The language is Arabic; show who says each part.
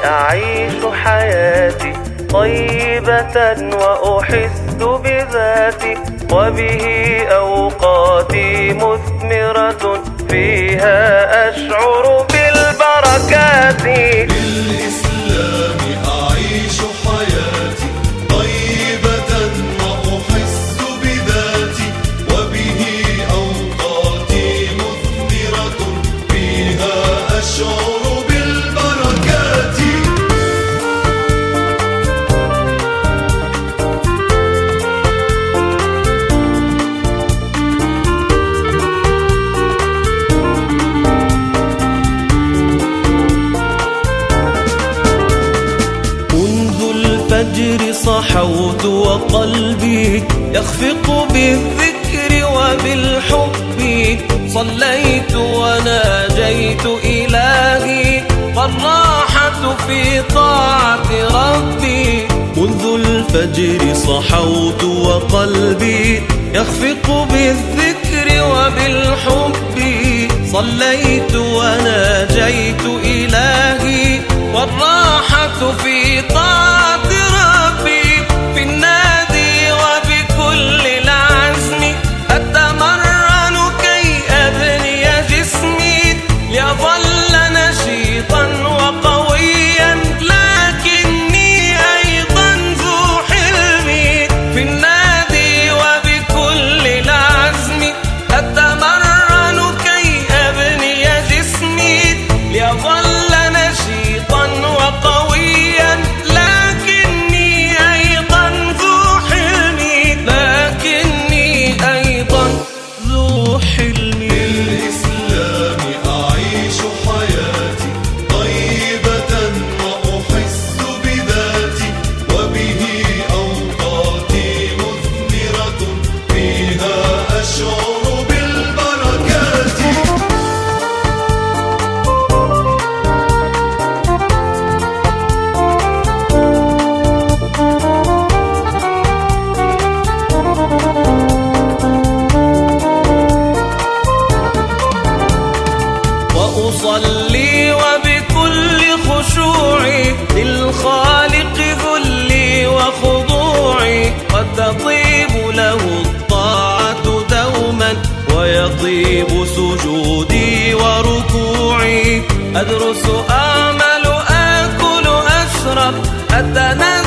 Speaker 1: أعيش حياتي طيبة وأحس بذاتي، وبه أوقاتي مثمرة فيها أشعر بالبركات.
Speaker 2: بالإسلام أعيش حياتي طيبة وأحس بذاتي، وبه أوقاتي مثمرة فيها أشعر بالبركات.
Speaker 1: الفجر صحوت وقلبي يخفق بالذكر وبالحب، صليت وناجيت إلهي والراحة في طاعة ربي. منذ الفجر صحوت وقلبي يخفق بالذكر وبالحب، صليت وناجيت إلهي والراحة في طاعة ربي. في النادي وبكل العزم أتمرن كي أبني جسمي ليظل نشيطا وقويا، لكني أيضا ذو حلمي. في النادي وبكل العزم أتمرن كي أبني جسمي ليظل نشيطا وقويا، لكني أيضا ذو حلمي، لكني أيضا ذو حلمي.
Speaker 2: بالإسلام أعيش حياتي طيبة وأحس بذاتي، وبه أوقاتي مثمرة فيها أشعر بالبركات.
Speaker 1: وأصلي وبكل خشوعي للخالق ذلي وخضوعي، قد تطيب له الطاعة دوما ويطيب سجودي وركوعي. أدرس أعمل آكل أشرب أتنزل